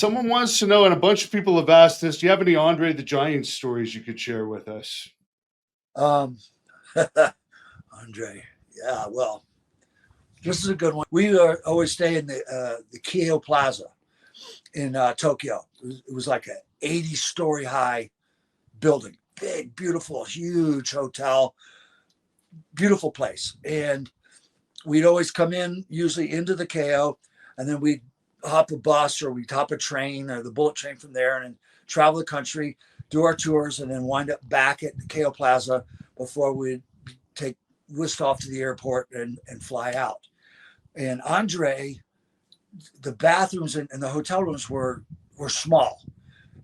Someone wants to know, and a bunch of people have asked this, do you have any Andre the Giant stories you could share with us? Um, Andre, yeah, well, this is a good one. We always stay in the Keio Plaza in Tokyo. It was like an 80-story high building, big, beautiful, huge hotel, beautiful place. And we'd always come in, usually into the Keio, and then we'd hop a bus or we'd hop a train or the bullet train from there and then travel the country, do our tours, and then wind up back at the Keio Plaza before we'd take whisked off to the airport and fly out. And Andre, the bathrooms and the hotel rooms were small.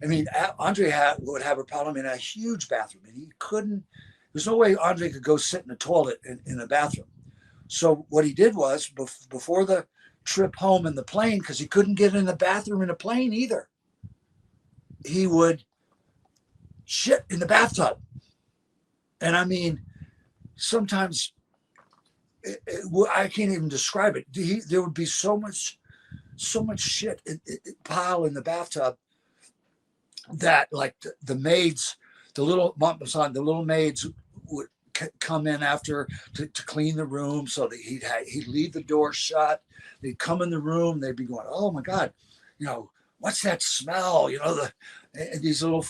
I mean, Andre would have a problem in a huge bathroom, and he couldn't. There's no way Andre could go sit in the toilet in a bathroom. So what he did was before the trip home in the plane, because he couldn't get in the bathroom in a plane either, he would shit in the bathtub. And I mean, sometimes I can't even describe it. There would be so much shit pile in the bathtub that like the maids, the little maids would come in after to clean the room. So that he'd leave the door shut. They'd come in the room. They'd be going, "Oh my God, what's that smell?" These little,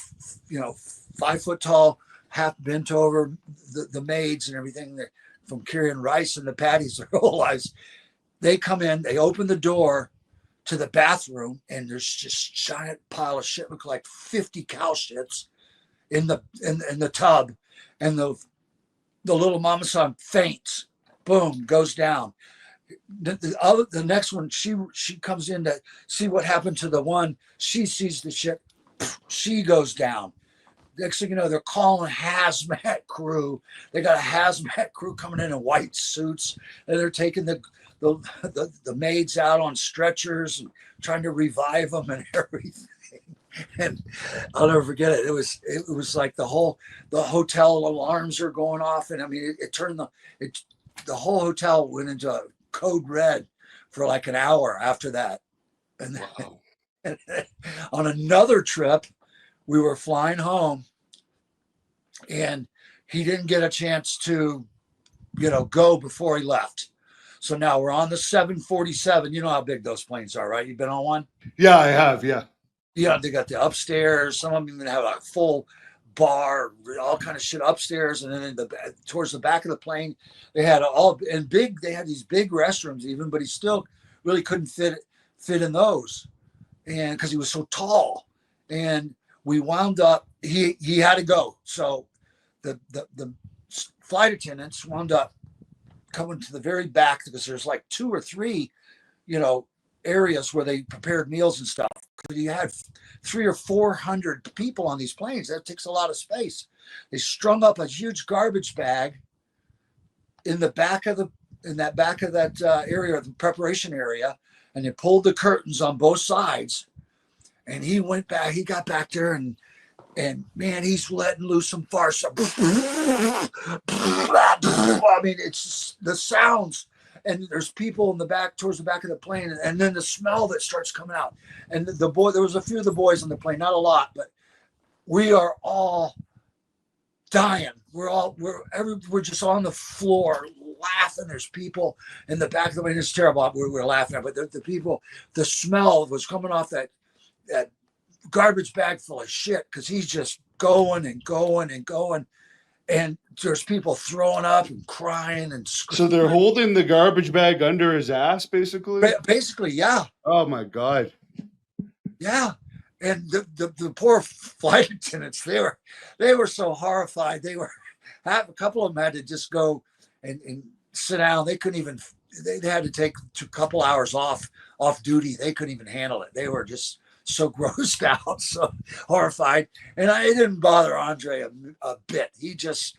5 foot tall, half bent over the maids and everything from carrying rice in the patties their whole lives. They come in, they open the door to the bathroom, and there's just giant pile of shit, look like 50 cow shits in the tub, and the little mama son faints, boom, goes down. The next one, she comes in to see what happened to the one. She sees the shit, she goes down. Next thing you know, they're calling hazmat crew. They got a hazmat crew coming in white suits, and they're taking the maids out on stretchers and trying to revive them and everything. And I'll never forget it. It was like the hotel alarms are going off, and I mean it turned the whole hotel went into code red for like an hour after that. And Wow. then, on another trip, we were flying home, and he didn't get a chance to, go before he left. So now we're on the 747. You know how big those planes are, right? You've been on one? Yeah, I have. Yeah. Yeah, they got the upstairs. Some of them even have a full bar, all kind of shit upstairs, and then towards the back of the plane, they had They had these big restrooms even, but he still really couldn't fit in those, and because he was so tall. And we wound up. He had to go, so the flight attendants wound up coming to the very back because there's like 2 or 3, areas where they prepared meals and stuff. You had 300 or 400 people on these planes. That takes a lot of space. They strung up a huge garbage bag in the back of that area, the preparation area, and they pulled the curtains on both sides. And he went back. He got back there, and man, he's letting loose some farce. I mean, it's just the sounds. And there's people in the back, towards the back of the plane, and then the smell that starts coming out. And there was a few of the boys on the plane, not a lot, but we are all dying. We're just on the floor laughing. There's people in the back of the plane. It's terrible. We're laughing at, but the people, the smell was coming off that garbage bag full of shit, because he's just going and going and going. And there's people throwing up and crying and screaming. So they're holding the garbage bag under his ass, basically? Basically, yeah. Oh, my God. Yeah. And the poor flight attendants, they were so horrified. A couple of them had to just go and sit down. They couldn't even, they had to take a couple hours off duty. They couldn't even handle it. They were just so grossed out, so horrified. And it didn't bother Andre a bit. He just,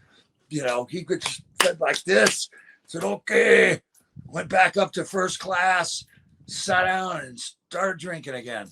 he could just said like this, said, okay, went back up to first class, sat down and started drinking again.